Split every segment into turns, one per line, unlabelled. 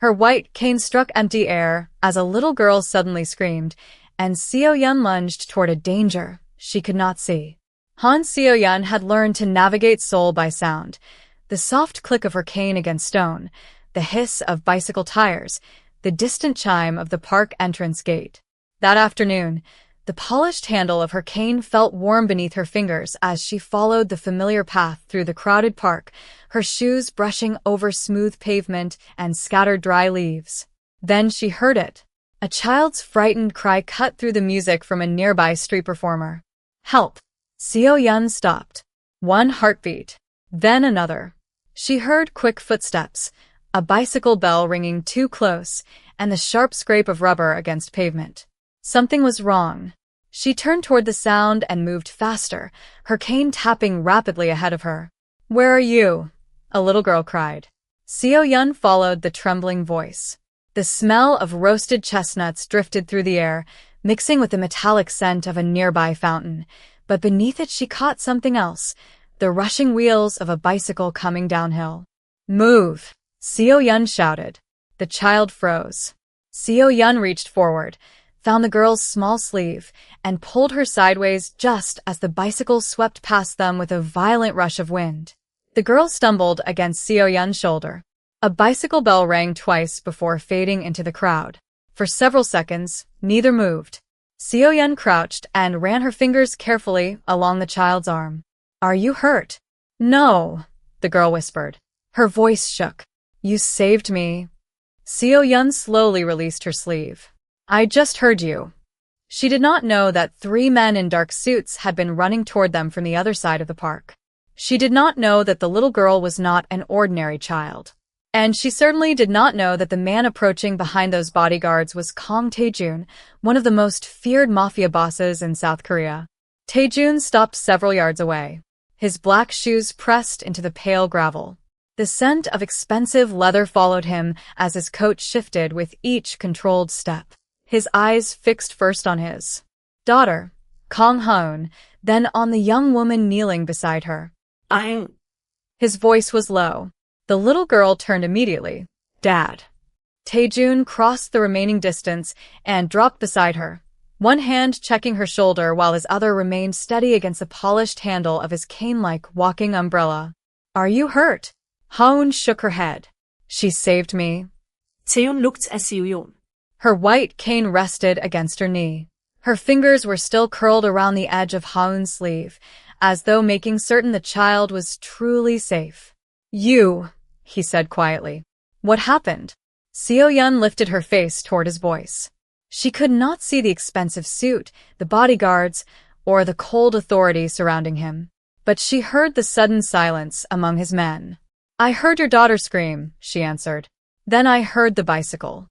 Her white cane struck empty air as a little girl suddenly screamed, and Seo-yeon lunged toward a danger she could not see. Seo-yeon had learned to navigate Seoul by sound. The soft click of her cane against stone, the hiss of bicycle tires, the distant chime of the park entrance gate. That afternoon, the polished handle of her cane felt warm beneath her fingers as she followed the familiar path through the crowded park, her shoes brushing over smooth pavement and scattered dry leaves. Then she heard it. A child's frightened cry cut through the music from a nearby street performer. Help! Seo-yeon stopped. One heartbeat, then another. She heard quick footsteps, a bicycle bell ringing too close, and the sharp scrape of rubber against pavement. Something was wrong. She turned toward the sound and moved faster, her cane tapping rapidly ahead of her. "Where are you?" a little girl cried. Seo-yeon followed the trembling voice. The smell of roasted chestnuts drifted through the air, mixing with the metallic scent of a nearby fountain. But beneath it she caught something else, the rushing wheels of a bicycle coming downhill. "Move!" Seo-yeon shouted. The child froze. Seo-yeon reached forward, found the girl's small sleeve, and pulled her sideways just as the bicycle swept past them with a violent rush of wind. The girl stumbled against Seo-yeon's shoulder. A bicycle bell rang twice before fading into the crowd. For several seconds, neither moved. Seo-yeon crouched and ran her fingers carefully along the child's arm. "Are you hurt?" "No," the girl whispered. Her voice shook. "You saved me." Seo-yeon slowly released her sleeve. "I just heard you." She did not know that 3 men in dark suits had been running toward them from the other side of the park. She did not know that the little girl was not an ordinary child. And she certainly did not know that the man approaching behind those bodyguards was Kang Tae-jun, one of the most feared mafia bosses in South Korea. Tae-jun stopped several yards away. His black shoes pressed into the pale gravel. The scent of expensive leather followed him as his coat shifted with each controlled step. His eyes fixed first on his daughter, Ha-eun, then on the young woman kneeling beside her. "Ha-eun." His voice was low. The little girl turned immediately. "Dad." Tae-jun crossed the remaining distance and dropped beside her, one hand checking her shoulder while his other remained steady against the polished handle of his cane-like walking umbrella. "Are you hurt?" Ha-eun shook her head. "She saved me."
Seo-yeon looked at Seo-yeon.
Her white cane rested against her knee. Her fingers were still curled around the edge of Ha-eun's sleeve, as though making certain the child was truly safe. "You," he said quietly. "What happened?" Seo-yeon lifted her face toward his voice. She could not see the expensive suit, the bodyguards, or the cold authority surrounding him. But she heard the sudden silence among his men. "I heard your daughter scream," she answered. "Then I heard the bicycle."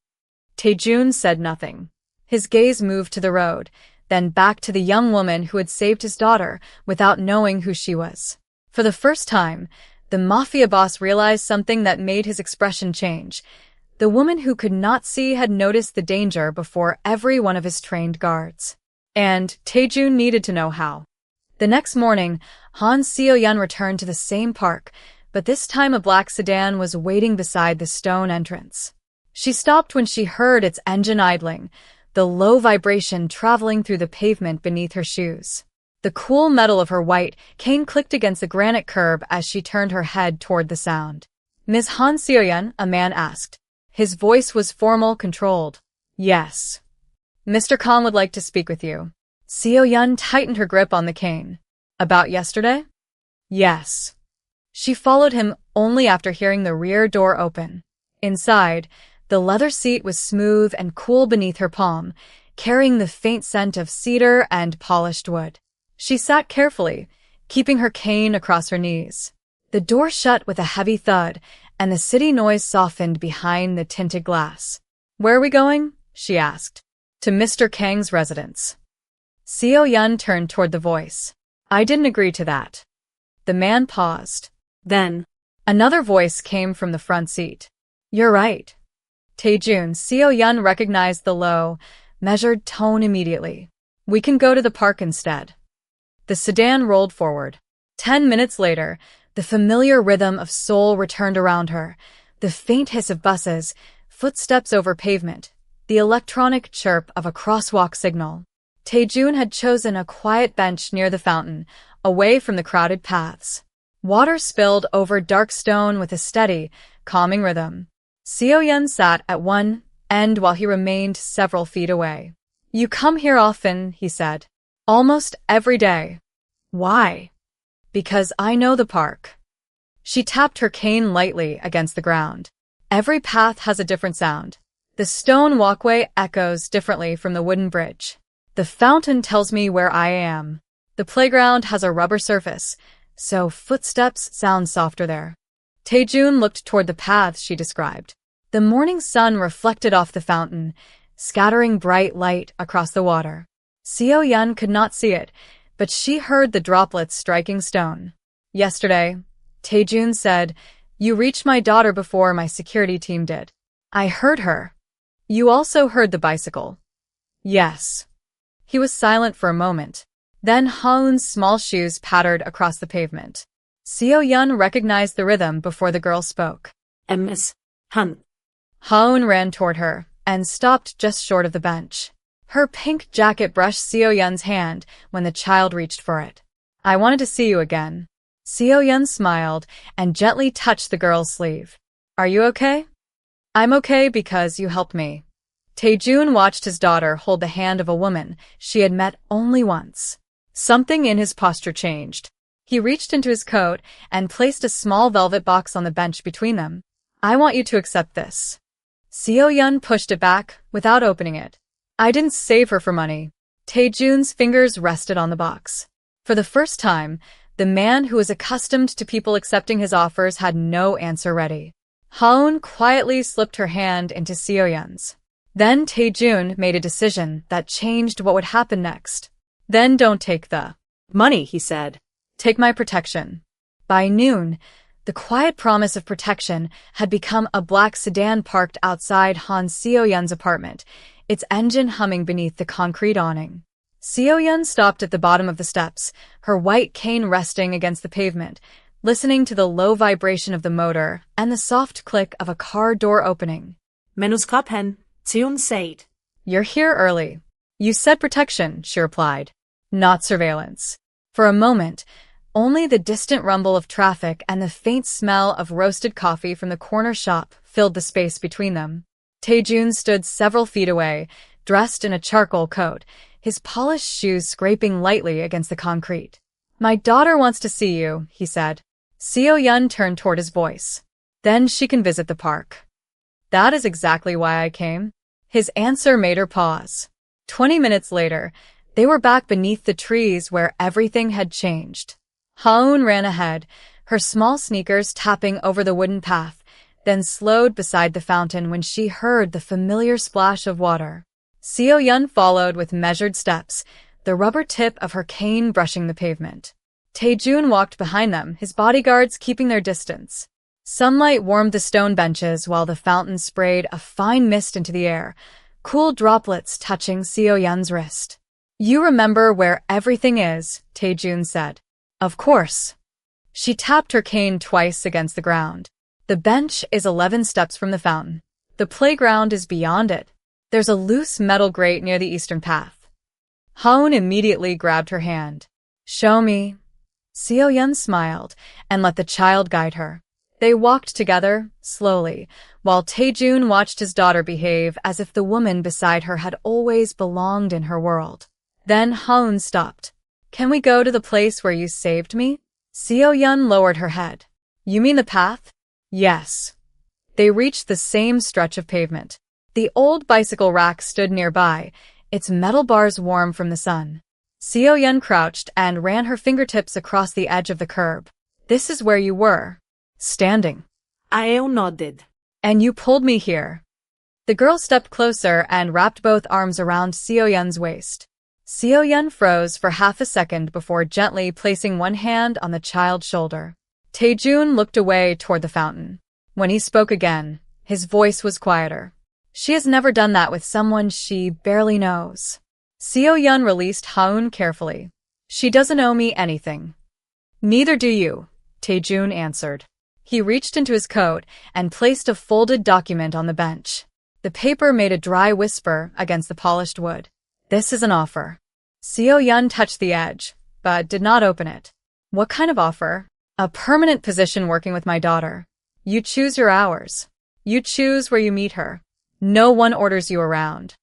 Tae-jun said nothing. His gaze moved to the road, then back to the young woman who had saved his daughter without knowing who she was. For the first time, the mafia boss realized something that made his expression change. The woman who could not see had noticed the danger before every one of his trained guards. And Tae-jun needed to know how. The next morning, Seo-yeon returned to the same park, but this time a black sedan was waiting beside the stone entrance. She stopped when she heard its engine idling, the low vibration traveling through the pavement beneath her shoes. The cool metal of her white cane clicked against the granite curb as she turned her head toward the sound. "Ms. Seo-yeon," a man asked. His voice was formal, controlled. "Yes." "Mr. Kang would like to speak with you." Seo-yeon tightened her grip on the cane. "About yesterday?" "Yes." She followed him only after hearing the rear door open. Inside, the leather seat was smooth and cool beneath her palm, carrying the faint scent of cedar and polished wood. She sat carefully, keeping her cane across her knees. The door shut with a heavy thud, and the city noise softened behind the tinted glass. "Where are we going?" she asked. "To Mr. Kang's residence." Seo-yeon turned toward the voice. "I didn't agree to that." The man paused. Then, another voice came from the front seat. "You're right." Tae-jun, Seo-yeon recognized the low, measured tone immediately. "We can go to the park instead." The sedan rolled forward. 10 minutes later, the familiar rhythm of Seoul returned around her, the faint hiss of buses, footsteps over pavement, the electronic chirp of a crosswalk signal. Tae-jun had chosen a quiet bench near the fountain, away from the crowded paths. Water spilled over dark stone with a steady, calming rhythm. Seo-yeon sat at one end while he remained several feet away. "You come here often," he said. "Almost every day." "Why?" "Because I know the park." She tapped her cane lightly against the ground. "Every path has a different sound. The stone walkway echoes differently from the wooden bridge. The fountain tells me where I am. The playground has a rubber surface, so footsteps sound softer there." Tae-jun looked toward the paths she described. The morning sun reflected off the fountain, scattering bright light across the water. Seo-yeon could not see it, but she heard the droplets striking stone. "Yesterday," Tae-jun said, "you reached my daughter before my security team did." "I heard her." "You also heard the bicycle." "Yes." He was silent for a moment. Then Ha-eun's small shoes pattered across the pavement. Seo-yeon recognized the rhythm before the girl spoke.
MS. Han.
Ha-eun ran toward her and stopped just short of the bench. Her pink jacket brushed Seo-yeon's hand when the child reached for it. "I wanted to see you again." Seo-yeon smiled and gently touched the girl's sleeve. "Are you okay?" "I'm okay because you helped me." Tae-jun watched his daughter hold the hand of a woman she had met only once. Something in his posture changed. He reached into his coat and placed a small velvet box on the bench between them. "I want you to accept this." Seo-yeon pushed it back without opening it. "I didn't save her for money." Tae-jun's fingers rested on the box. For the first time, the man who was accustomed to people accepting his offers had no answer ready. Ha-eun quietly slipped her hand into Seo-yeon's. Then Tae-jun made a decision that changed what would happen next. "Then don't take the money," he said. "Take my protection." By noon, the quiet promise of protection had become a black sedan parked outside Han Seo-yeon's apartment, its engine humming beneath the concrete awning. Seo-yeon stopped at the bottom of the steps, her white cane resting against the pavement, listening to the low vibration of the motor and the soft click of a car door opening.
Menuskapen, Seoul said.
"You're here early." "You said protection," she replied. "Not surveillance." For a moment, only the distant rumble of traffic and the faint smell of roasted coffee from the corner shop filled the space between them. Tae-jun stood several feet away, dressed in a charcoal coat, his polished shoes scraping lightly against the concrete. "My daughter wants to see you," he said. Seo-yeon turned toward his voice. "Then she can visit the park." "That is exactly why I came." His answer made her pause. 20 minutes later, they were back beneath the trees where everything had changed. Ha-eun ran ahead, her small sneakers tapping over the wooden path, then slowed beside the fountain when she heard the familiar splash of water. Seo-yeon followed with measured steps, the rubber tip of her cane brushing the pavement. Tae-jun walked behind them, his bodyguards keeping their distance. Sunlight warmed the stone benches while the fountain sprayed a fine mist into the air, cool droplets touching Seo-yeon's wrist. "You remember where everything is," Tae-jun said. "Of course." She tapped her cane twice against the ground. "The bench is 11 steps from the fountain. The playground is beyond it. There's a loose metal grate near the eastern path." Ha-eun immediately grabbed her hand. "Show me." Seo-yeon smiled and let the child guide her. They walked together, slowly, while Tae-jun watched his daughter behave as if the woman beside her had always belonged in her world. Then Ha-eun stopped. "Can we go to the place where you saved me?" Seo-yeon lowered her head. "You mean the path?" "Yes." They reached the same stretch of pavement. The old bicycle rack stood nearby, its metal bars warm from the sun. Seo-yeon crouched and ran her fingertips across the edge of the curb. "This is where you were." "Standing."
Ha-eun nodded.
"And you pulled me here." The girl stepped closer and wrapped both arms around Seo-yeon's waist. Seo-yeon froze for half a second before gently placing one hand on the child's shoulder. Tae-jun looked away toward the fountain. When he spoke again, his voice was quieter. "She has never done that with someone she barely knows." Seo-yeon released Ha-eun carefully. "She doesn't owe me anything." "Neither do you," Tae-jun answered. He reached into his coat and placed a folded document on the bench. The paper made a dry whisper against the polished wood. This is an offer. Seo-yeon touched the edge, but did not open it. What kind of offer? A permanent position working with my daughter. You choose your hours. You choose where you meet her. No one orders you around.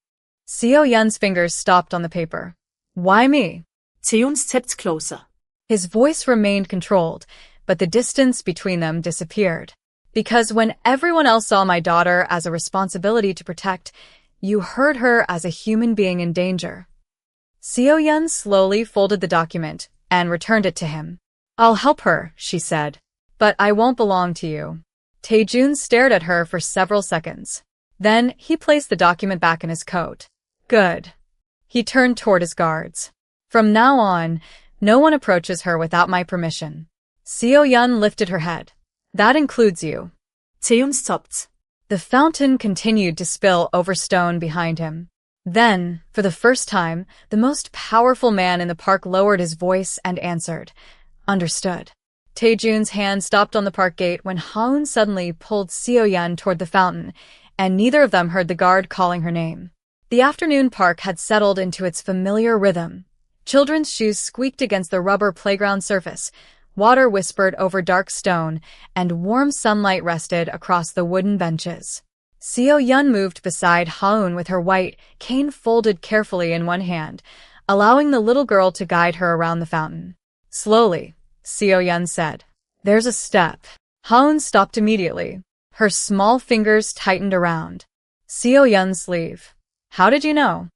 Seo-yeon's fingers stopped on the paper. Why me?
Tae-jun stepped closer.
His voice remained controlled, but the distance between them disappeared. Because when everyone else saw my daughter as a responsibility to protect, you heard her as a human being in danger. Seo-yeon slowly folded the document and returned it to him. I'll help her, she said. But I won't belong to you. Tae-jun stared at her for several seconds. Then he placed the document back in his coat. Good. He turned toward his guards. From now on, no one approaches her without my permission. Seo-yeon lifted her head. That includes you.
Tae-jun stopped.
The fountain continued to spill over stone behind him. Then, for the first time, the most powerful man in the park lowered his voice and answered. Understood. Tae-jun's hand stopped on the park gate when Ha-eun suddenly pulled Seo-yeon toward the fountain, and neither of them heard the guard calling her name. The afternoon park had settled into its familiar rhythm. Children's shoes squeaked against the rubber playground surface, water whispered over dark stone, and warm sunlight rested across the wooden benches. Seo-yeon moved beside Ha-eun with her white cane folded carefully in one hand, allowing the little girl to guide her around the fountain. Slowly, Seo-yeon said. There's a step. Ha-eun stopped immediately. Her small fingers tightened around Seo-yeon's sleeve. How did you know?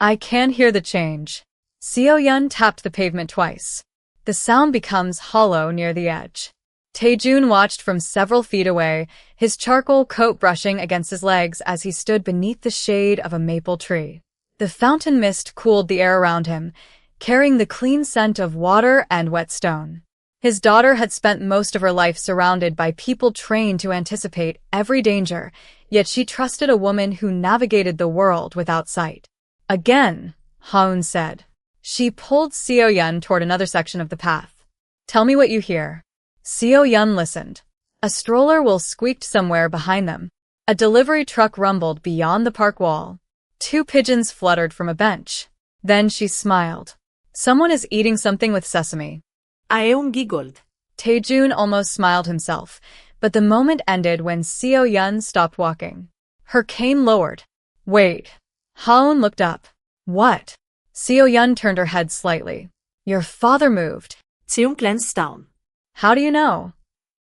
I can hear the change. Seo-yeon tapped the pavement twice. The sound becomes hollow near the edge. Tae-jun watched from several feet away, his charcoal coat brushing against his legs as he stood beneath the shade of a maple tree. The fountain mist cooled the air around him, carrying the clean scent of water and wet stone. His daughter had spent most of her life surrounded by people trained to anticipate every danger, yet she trusted a woman who navigated the world without sight. Again, Ha-eun said. She pulled Seo-yeon toward another section of the path. Tell me what you hear. Seo-yeon listened. A stroller wheel squeaked somewhere behind them. A delivery truck rumbled beyond the park wall. 2 pigeons fluttered from a bench. Then she smiled. Someone is eating something with sesame.
Ha-eun giggled.
Tae-jun almost smiled himself, but the moment ended when Seo-yeon stopped walking. Her cane lowered. Wait. Ha-eun looked up. What? Seo-yeon turned her head slightly. Your father moved.
Tae-jun glanced down.
How do you know?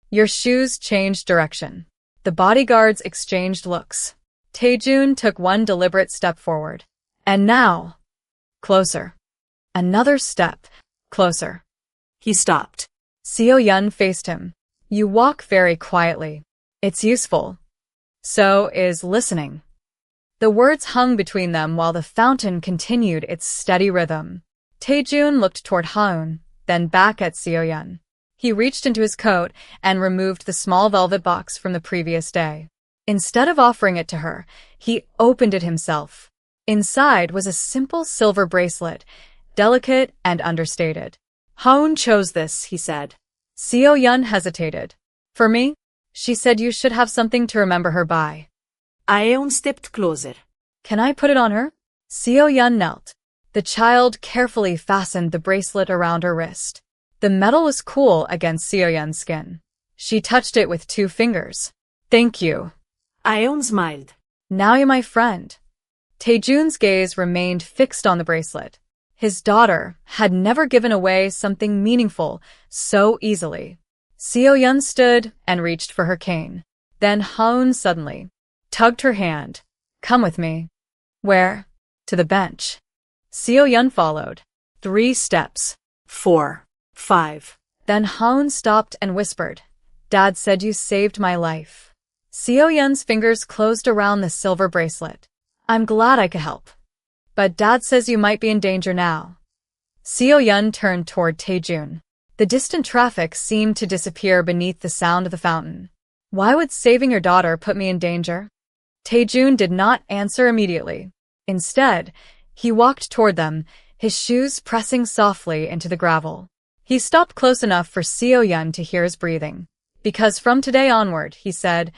Your shoes changed direction. The bodyguards exchanged looks. Tae-jun took one deliberate step forward. And now. Closer. Another step. Closer.
He stopped.
Seo-yeon faced him. You walk very quietly. It's useful. So is listening. The words hung between them while the fountain continued its steady rhythm. Tae-jun looked toward Ha-eun, then back at Seo-yeon. He reached into his coat and removed the small velvet box from the previous day. Instead of offering it to her, he opened it himself. Inside was a simple silver bracelet, delicate and understated. Ha-eun chose this, he said. Seo-yeon hesitated. For me? She said you should have something to remember her by.
Ha-eun stepped closer.
Can I put it on her? Seo-yeon knelt. The child carefully fastened the bracelet around her wrist. The metal was cool against Seo-yeon's skin. She touched it with 2 fingers. Thank you.
Ha-eun smiled.
Now you're my friend. Tae-jun's gaze remained fixed on the bracelet. His daughter had never given away something meaningful so easily. Seo-yeon stood and reached for her cane. Then Ha-eun suddenly tugged her hand. Come with me. Where? To the bench. Seo-yeon followed. 3 steps.
4. 5.
Then Ha-eun stopped and whispered, Dad said you saved my life. Seo-yeon's fingers closed around the silver bracelet. I'm glad I could help. But Dad says you might be in danger now. Seo-yeon turned toward Tae-jun. The distant traffic seemed to disappear beneath the sound of the fountain. Why would saving your daughter put me in danger? Tae-jun did not answer immediately. Instead, he walked toward them, his shoes pressing softly into the gravel. He stopped close enough for Seo-yeon to hear his breathing. Because from today onward, he said,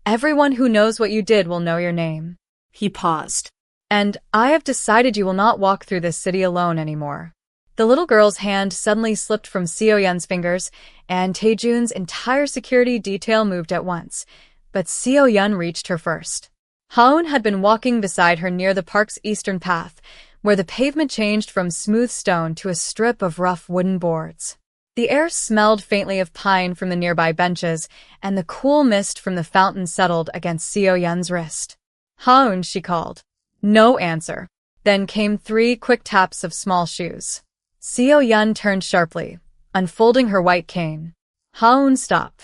Everyone who knows what you did will know your name.
He paused.
And I have decided you will not walk through this city alone anymore. The little girl's hand suddenly slipped from Seo-yeon's fingers, and Tae-jun's entire security detail moved at once. But Seo-yeon reached her first. Ha-eun had been walking beside her near the park's eastern path, where the pavement changed from smooth stone to a strip of rough wooden boards. The air smelled faintly of pine from the nearby benches, and the cool mist from the fountain settled against Seo-yeon's wrist. Ha-eun, she called. No answer. Then came 3 quick taps of small shoes. Seo-yeon turned sharply, unfolding her white cane. Ha-eun, stop.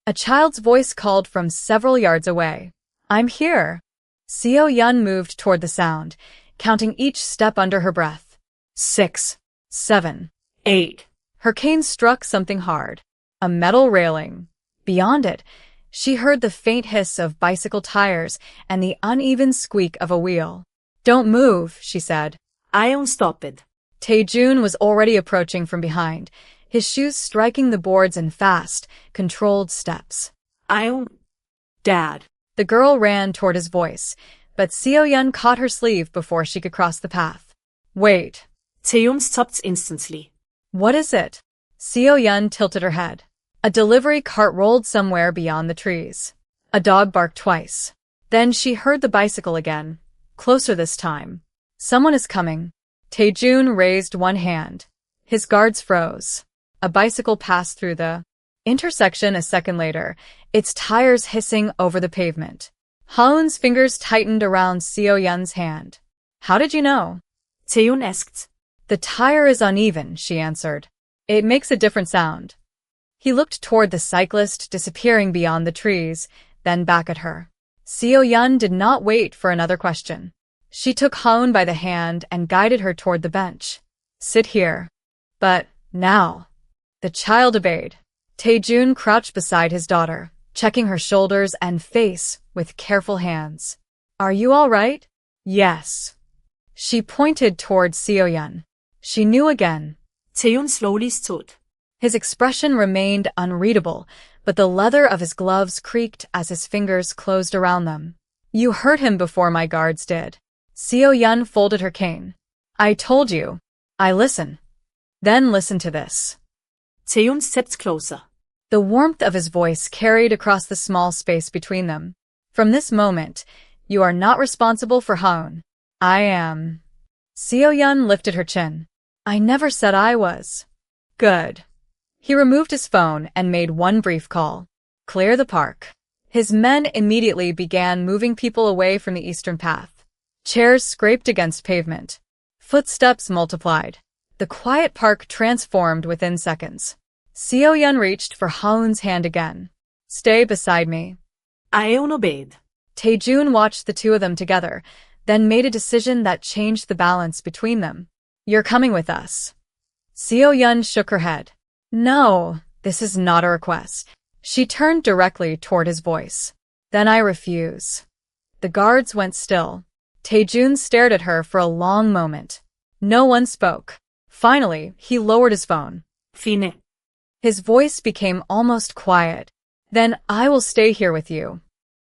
A child's voice called from several yards away. I'm here. Seo-yeon moved toward the sound, counting each step under her breath. 6, 7, 8. Her cane struck something hard. A metal railing. Beyond it, she heard the faint hiss of bicycle tires and the uneven squeak of a wheel. Don't move, she said.
Ha-eun stopped.
Tae-jun was already approaching from behind, his shoes striking the boards in fast, controlled steps.
Ha-eun. Dad.
The girl ran toward his voice, but Seo-yeon caught her sleeve before she could cross the path. Wait.
Tae-jun stopped instantly.
What is it? Seo-yeon tilted her head. A delivery cart rolled somewhere beyond the trees. A dog barked twice. Then she heard the bicycle again, closer this time. Someone is coming. Tae-jun raised one hand. His guards froze. A bicycle passed through the intersection a second later, its tires hissing over the pavement. Ha-eun's fingers tightened around Seo-yeon's hand. How did you know?
Tae-jun asked.
The tire is uneven, she answered. It makes a different sound. He looked toward the cyclist disappearing beyond the trees, then back at her. Seo-yeon did not wait for another question. She took Ha-eun by the hand and guided her toward the bench. Sit here. But now. The child obeyed. Tae-jun crouched beside his daughter, checking her shoulders and face with careful hands. Are you all right? Yes. She pointed toward Seo-yeon. She knew again.
Tae-jun slowly stood.
His expression remained unreadable, but the leather of his gloves creaked as his fingers closed around them. You hurt him before my guards did. Seo-yeon folded her cane. I told you. I listen. Then listen to this.
Tae-jun stepped closer.
The warmth of his voice carried across the small space between them. From this moment, you are not responsible for Ha-eun. I am. Seo-yeon lifted her chin. I never said I was. Good. He removed his phone and made one brief call. Clear the park. His men immediately began moving people away from the eastern path. Chairs scraped against pavement. Footsteps multiplied. The quiet park transformed within seconds. Seo-yeon reached for Ha-eun's hand again. Stay beside me.
Ha-eun obeyed.
Tae-jun watched the two of them together, then made a decision that changed the balance between them. You're coming with us. Seo-yeon shook her head. No, this is not a request. She turned directly toward his voice. Then I refuse. The guards went still. Tae-jun stared at her for a long moment. No one spoke. Finally, he lowered his phone.
Fine.
His voice became almost quiet. Then I will stay here with you.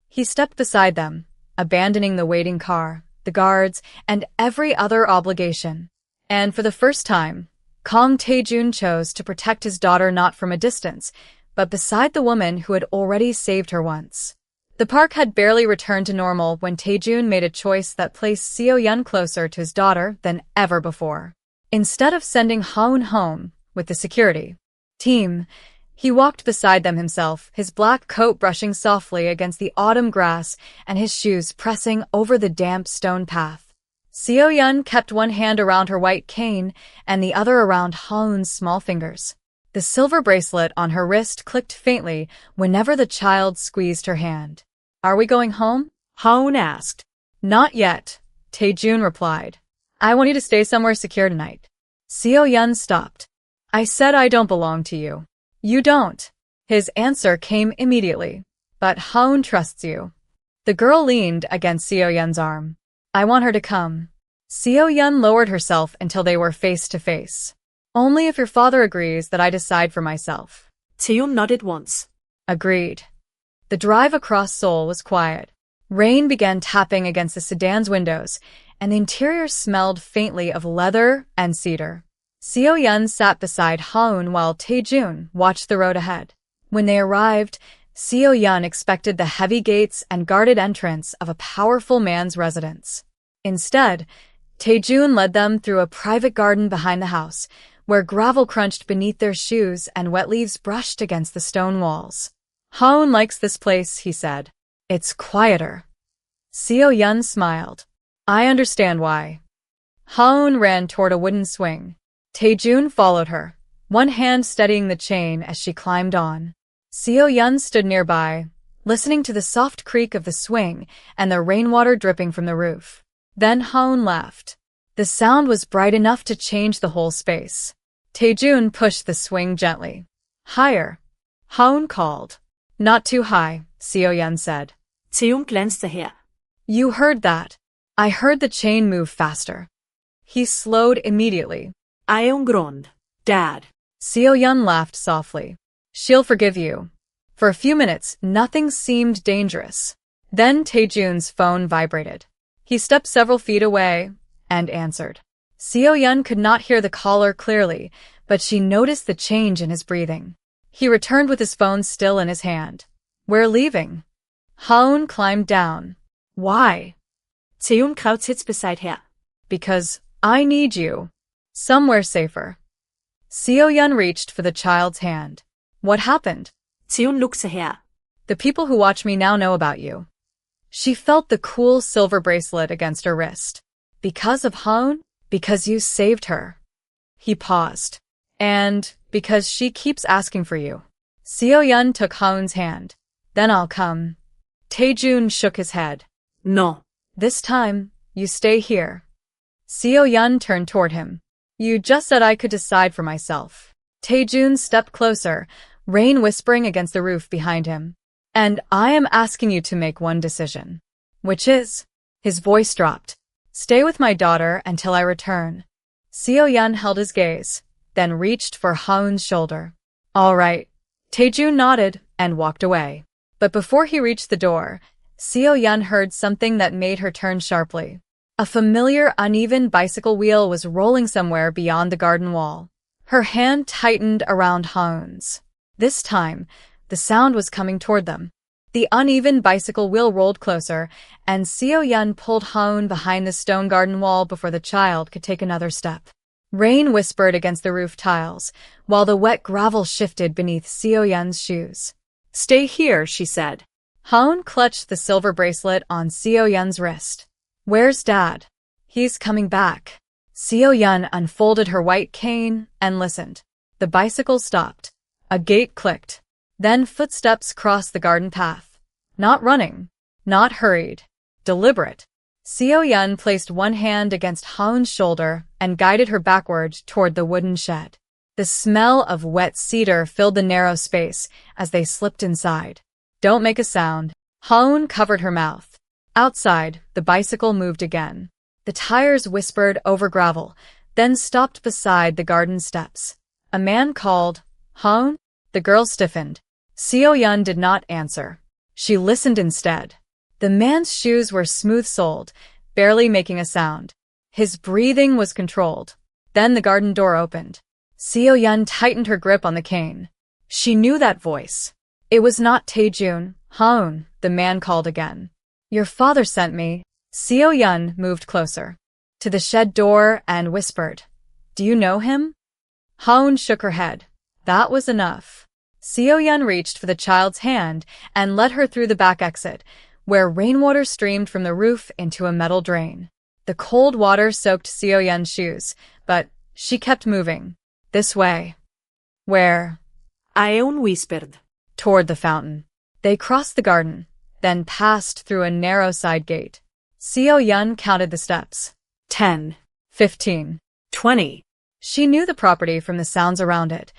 He stepped beside them, abandoning the waiting car, the guards, and every other obligation. And for the first time, Kang Tae-jun chose to protect his daughter not from a distance, but beside the woman who had already saved her once. The park had barely returned to normal when Tae-jun made a choice that placed Seo-yeon closer to his daughter than ever before. Instead of sending Ha-eun home with the security team, he walked beside them himself, his black coat brushing softly against the autumn grass and his shoes pressing over the damp stone path. Seo-yeon kept one hand around her white cane and the other around Ha-eun's small fingers. The silver bracelet on her wrist clicked faintly whenever the child squeezed her hand. Are we going home?
Ha-eun asked.
Not yet, Tae-jun replied. I want you to stay somewhere secure tonight. Seo-yeon stopped. I said I don't belong to you. You don't. His answer came immediately. But Ha-eun trusts you. The girl leaned against Seo-yeon's arm. I want her to come. Seo-yeon lowered herself until they were face to face. Only if your father agrees that I decide for myself.
Tae-jun nodded once.
Agreed. The drive across Seoul was quiet. Rain began tapping against the sedan's windows, and the interior smelled faintly of leather and cedar. Seo-yeon sat beside Ha-eun while Tae-jun watched the road ahead. When they arrived, Seo-yeon expected the heavy gates and guarded entrance of a powerful man's residence. Instead, Tae-jun led them through a private garden behind the house, where gravel crunched beneath their shoes and wet leaves brushed against the stone walls. Ha-eun likes this place, he said. It's quieter. Seo-yeon smiled. I understand why. Ha-eun ran toward a wooden swing. Tae-jun followed her, one hand steadying the chain as she climbed on. Seo-yeon stood nearby, listening to the soft creak of the swing and the rainwater dripping from the roof. Then Ha-eun laughed. The sound was bright enough to change the whole space. Tae-jun pushed the swing gently. Higher. Ha-eun called. Not too high, Seo-yeon said.
Tae-jun glanced ahead.
You heard that. I heard the chain move faster. He slowed immediately.
Ha-eun groaned. Dad.
Seo-yeon laughed softly. She'll forgive you. For a few minutes, nothing seemed dangerous. Then Tae-jun's phone vibrated. He stepped several feet away and answered. Seo-yeon could not hear the caller clearly, but she noticed the change in his breathing. He returned with his phone still in his hand. We're leaving. Ha-eun climbed down. Why?
Tae-jun crouched beside her.
Because I need you. Somewhere safer. Seo-yeon reached for the child's hand. What happened?
Tae-jun looked ahead.
The people who watch me now know about you. She felt the cool silver bracelet against her wrist. Because of Ha-eun? Because you saved her. He paused. And because she keeps asking for you. Seo-yeon took Ha-eun's hand. Then I'll come. Tae-jun shook his head.
No.
This time, you stay here. Seo-yeon turned toward him. You just said I could decide for myself. Tae-jun stepped closer, rain whispering against the roof behind him. And I am asking you to make one decision. Which is? His voice dropped. Stay with my daughter until I return. Seo-yeon held his gaze, then reached for Ha-eun's shoulder. All right. Tae-jun nodded and walked away. But before he reached the door, Seo-yeon heard something that made her turn sharply. A familiar, uneven bicycle wheel was rolling somewhere beyond the garden wall. Her hand tightened around Ha-eun's. This time, the sound was coming toward them. The uneven bicycle wheel rolled closer, and Seo-yeon pulled Ha-eun behind the stone garden wall before the child could take another step. Rain whispered against the roof tiles, while the wet gravel shifted beneath Seo-yeon's shoes. Stay here, she said. Ha-eun clutched the silver bracelet on Seo-yeon's wrist. Where's Dad? He's coming back. Seo-yeon unfolded her white cane and listened. The bicycle stopped. A gate clicked. Then footsteps crossed the garden path. Not running. Not hurried. Deliberate. Seo-yeon placed one hand against Ha-eun's shoulder and guided her backward toward the wooden shed. The smell of wet cedar filled the narrow space as they slipped inside. Don't make a sound. Ha-eun covered her mouth. Outside, the bicycle moved again. The tires whispered over gravel, then stopped beside the garden steps. A man called, Ha-eun? The girl stiffened. Seo-yeon did not answer. She listened instead. The man's shoes were smooth-soled, barely making a sound. His breathing was controlled. Then the garden door opened. Seo-yeon tightened her grip on the cane. She knew that voice. It was not Tae-jun. Ha-eun, the man called again. Your father sent me. Seo-yeon moved closer to the shed door and whispered, Do you know him? Ha-eun shook her head. That was enough. Seo-yeon reached for the child's hand and led her through the back exit, where rainwater streamed from the roof into a metal drain. The cold water soaked Seo-yeon's shoes, but she kept moving. This way. Where?
Ha-eun whispered.
Toward the fountain. They crossed the garden, then passed through a narrow side gate. Seo-yeon counted the steps.
10.
15.
20.
She knew the property from the sounds around it.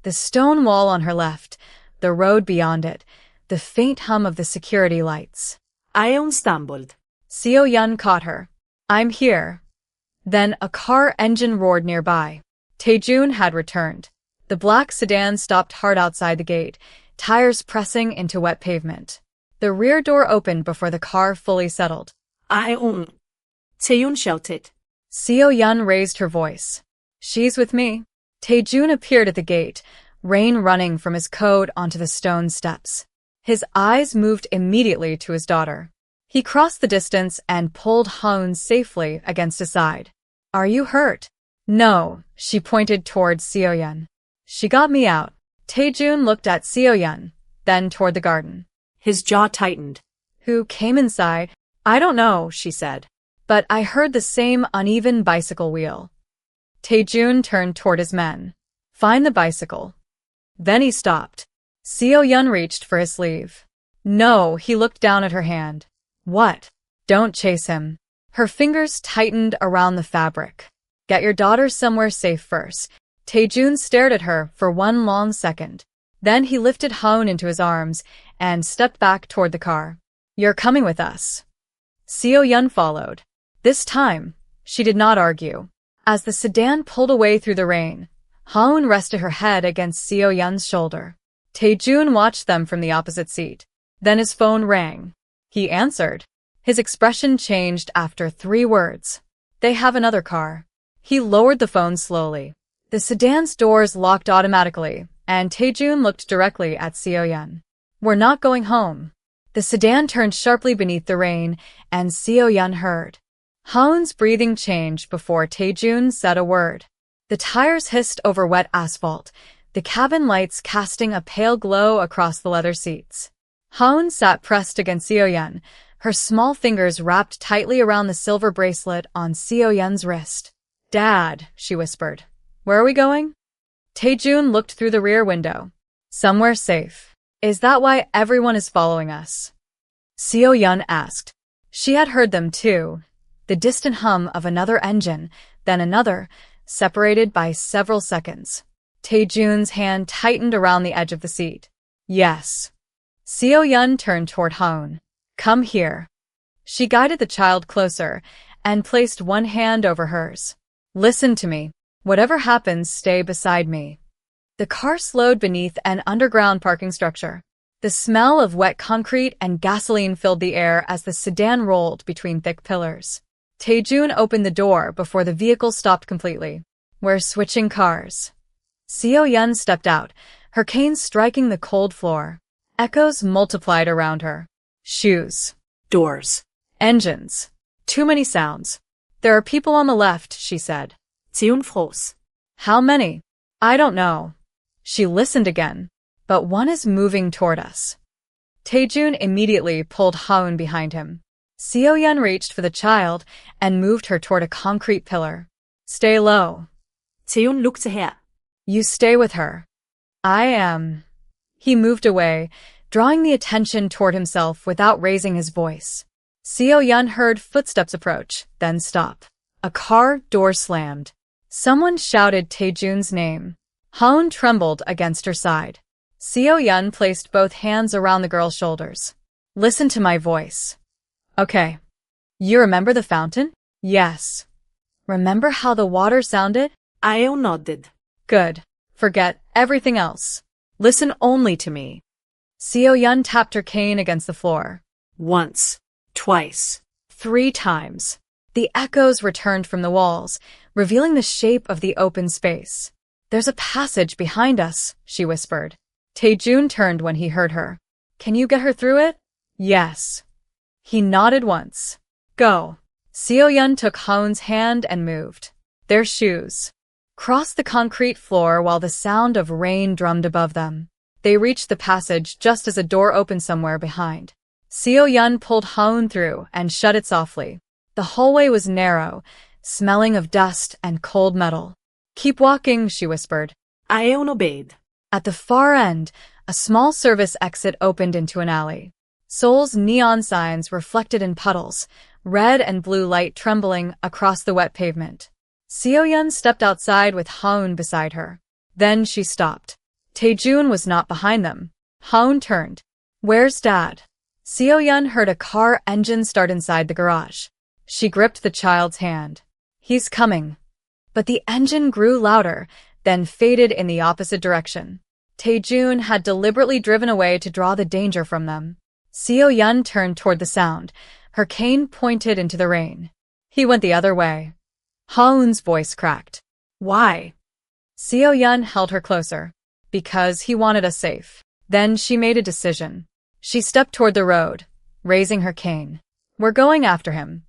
The stone wall on her left, the road beyond it, the faint hum of the security lights.
Ha-eun stumbled.
Seo-yeon caught her. I'm here. Then a car engine roared nearby. Tae-jun had returned. The black sedan stopped hard outside the gate, tires pressing into wet pavement. The rear door opened before the car fully settled.
Ha-eun. Tae-jun shouted.
Seo-yeon raised her voice. She's with me. Tae-jun appeared at the gate, rain running from his coat onto the stone steps. His eyes moved immediately to his daughter. He crossed the distance and pulled Ha-eun safely against his side. Are you hurt? No, she pointed towards Seo-yeon. She got me out. Tae-jun looked at Seo-yeon, then toward the garden.
His jaw tightened.
Who came inside? I don't know, she said. But I heard the same uneven bicycle wheel. Tae-jun turned toward his men. Find the bicycle. Then he stopped. Seo-yeon reached for his sleeve. No, he looked down at her hand. What? Don't chase him. Her fingers tightened around the fabric. Get your daughter somewhere safe first. Tae-jun stared at her for one long second. Then he lifted Ha-eun into his arms and stepped back toward the car. You're coming with us. Seo-yeon followed. This time, she did not argue. As the sedan pulled away through the rain, Ha-eun rested her head against Seo-yeon's shoulder. Tae-jun watched them from the opposite seat. Then his phone rang. He answered. His expression changed after 3 words. They have another car. He lowered the phone slowly. The sedan's doors locked automatically, and Tae-jun looked directly at Seo-yeon. We're not going home. The sedan turned sharply beneath the rain, and Seo-yeon heard. Ha-eun's breathing changed before Tae-jun said a word. The tires hissed over wet asphalt, the cabin lights casting a pale glow across the leather seats. Ha-eun sat pressed against Seo-yeon, her small fingers wrapped tightly around the silver bracelet on Seo-yeon's wrist. Dad, she whispered. Where are we going? Tae-jun looked through the rear window. Somewhere safe. Is that why everyone is following us? Seo-yeon asked. She had heard them too, the distant hum of another engine, then another, separated by several seconds. Tae-jun's hand tightened around the edge of the seat. Yes. Seo-yeon turned toward Ha-eun. Come here. She guided the child closer and placed one hand over hers. Listen to me. Whatever happens, stay beside me. The car slowed beneath an underground parking structure. The smell of wet concrete and gasoline filled the air as the sedan rolled between thick pillars. Tae-jun opened the door before the vehicle stopped completely. We're switching cars. Seo-yeon stepped out, her cane striking the cold floor. Echoes multiplied around her. Shoes.
Doors.
Engines. Too many sounds. There are people on the left, she said.
Tae-jun froze.
How many? I don't know. She listened again. But one is moving toward us. Tae-jun immediately pulled Ha-eun behind him. Seo-yeon reached for the child and moved her toward a concrete pillar. Stay low.
Tae-jun looked ahead.
You stay with her. I am. He moved away, drawing the attention toward himself without raising his voice. Seo-yeon heard footsteps approach, then stop. A car door slammed. Someone shouted Tae-jun's name. Ha-eun trembled against her side. Seo-yeon placed both hands around the girl's shoulders. Listen to my voice. Okay. You remember the fountain? Yes. Remember how the water sounded?
Ha-eun nodded.
Good. Forget everything else. Listen only to me. Seo-yeon tapped her cane against the floor.
Once. Twice.
3 times. The echoes returned from the walls, revealing the shape of the open space. There's a passage behind us, she whispered. Tae-jun turned when he heard her. Can you get her through it? Yes. He nodded once. Go. Seo-yeon took Ha-eun's hand and moved. Their shoes crossed the concrete floor while the sound of rain drummed above them. They reached the passage just as a door opened somewhere behind. Seo-yeon pulled Ha-eun through and shut it softly. The hallway was narrow, smelling of dust and cold metal. Keep walking, she whispered.
Ha-eun obeyed.
At the far end, a small service exit opened into an alley. Seoul's neon signs reflected in puddles, red and blue light trembling across the wet pavement. Seo-yeon stepped outside with Ha-eun beside her. Then she stopped. Tae-jun was not behind them. Ha-eun turned. Where's Dad? Seo-yeon heard a car engine start inside the garage. She gripped the child's hand. He's coming. But the engine grew louder, then faded in the opposite direction. Tae-jun had deliberately driven away to draw the danger from them. Seo-yeon turned toward the sound, her cane pointed into the rain. He went the other way. Ha-eun's voice cracked.
Why?
Seo-yeon held her closer. Because he wanted us safe. Then she made a decision. She stepped toward the road, raising her cane. We're going after him.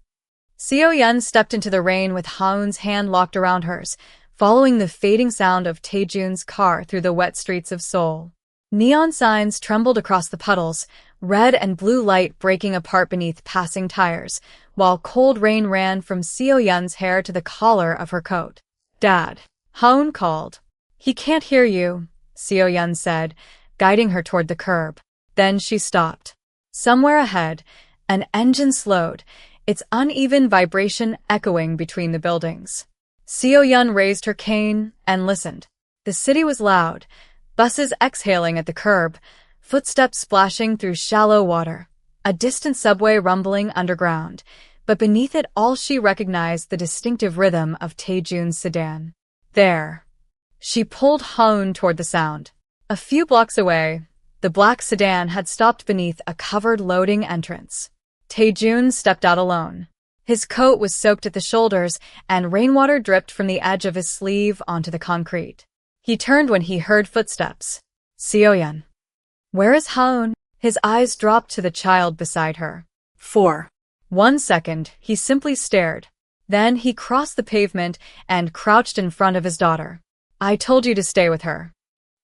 Seo-yeon stepped into the rain with Ha-eun's hand locked around hers, following the fading sound of Tae-jun's car through the wet streets of Seoul. Neon signs trembled across the puddles, red and blue light breaking apart beneath passing tires, while cold rain ran from Seo-yeon's hair to the collar of her coat. Dad, Ha-eun called. He can't hear you, Seo-yeon said, guiding her toward the curb. Then she stopped. Somewhere ahead, an engine slowed, its uneven vibration echoing between the buildings. Seo-yeon raised her cane and listened. The city was loud, buses exhaling at the curb, footsteps splashing through shallow water, a distant subway rumbling underground, but beneath it all she recognized the distinctive rhythm of Tae-jun's sedan. There. She pulled Ha-eun toward the sound. A few blocks away, the black sedan had stopped beneath a covered loading entrance. Tae-jun stepped out alone. His coat was soaked at the shoulders, and rainwater dripped from the edge of his sleeve onto the concrete. He turned when he heard footsteps. Seo-yeon. Where is Ha-eun? His eyes dropped to the child beside her.
4.
1 second, he simply stared. Then he crossed the pavement and crouched in front of his daughter. I told you to stay with her.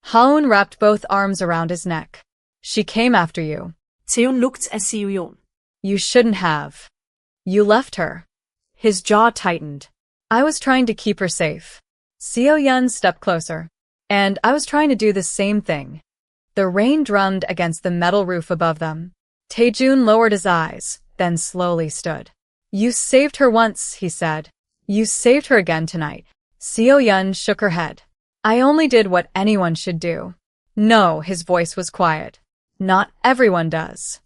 Ha-eun wrapped both arms around his neck. She came after you.
Tae-jun looked at Seo-yeon.
You shouldn't have. You left her. His jaw tightened. I was trying to keep her safe. Seo-yeon stepped closer. And I was trying to do the same thing. The rain drummed against the metal roof above them. Tae-jun lowered his eyes, then slowly stood. You saved her once, he said. You saved her again tonight. Seo-yeon shook her head. I only did what anyone should do. No, his voice was quiet. Not everyone does.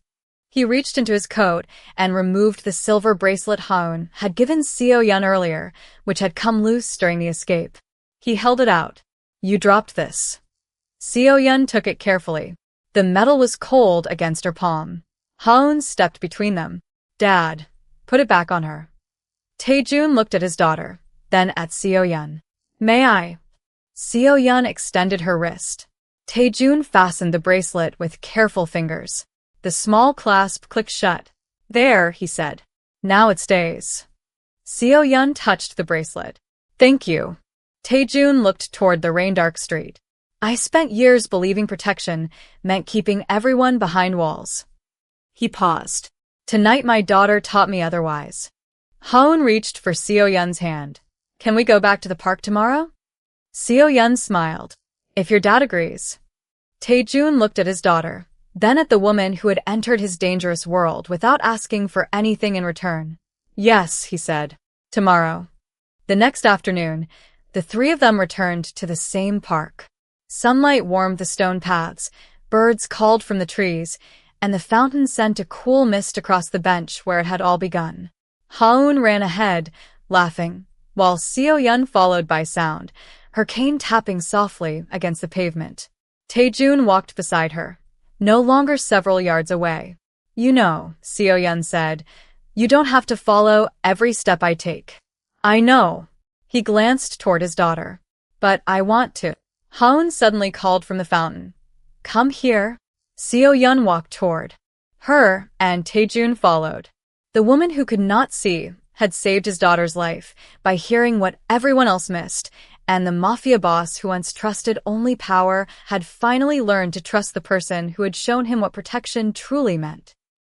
He reached into his coat and removed the silver bracelet Ha-eun had given Seo-yeon earlier, which had come loose during the escape. He held it out. You dropped this. Seo-yeon took it carefully. The metal was cold against her palm. Ha-eun stepped between them. Dad, put it back on her. Tae-jun looked at his daughter, then at Seo-yeon. May I? Seo-yeon extended her wrist. Tae-jun fastened the bracelet with careful fingers. The small clasp clicked shut. There, he said. Now it stays. Seo-yeon touched the bracelet. Thank you. Tae-jun looked toward the rain-dark street. I spent years believing protection meant keeping everyone behind walls. He paused. Tonight my daughter taught me otherwise. Ha-eun reached for Seo-yeon's hand. Can we go back to the park tomorrow? Seo-yeon smiled. If your dad agrees. Tae-jun looked at his daughter, then at the woman who had entered his dangerous world without asking for anything in return. Yes, he said. Tomorrow. The next afternoon, the three of them returned to the same park. Sunlight warmed the stone paths, birds called from the trees, and the fountain sent a cool mist across the bench where it had all begun. Ha-eun ran ahead, laughing, while Seo-yeon followed by sound, her cane tapping softly against the pavement. Tae-jun walked beside her, no longer several yards away. You know, Seo-yeon said, you don't have to follow every step I take. I know. He glanced toward his daughter. But I want to. Ha-eun suddenly called from the fountain. Come here. Seo-yeon walked toward her, and Tae-jun followed. The woman who could not see had saved his daughter's life by hearing what everyone else missed, and the mafia boss who once trusted only power had finally learned to trust the person who had shown him what protection truly meant.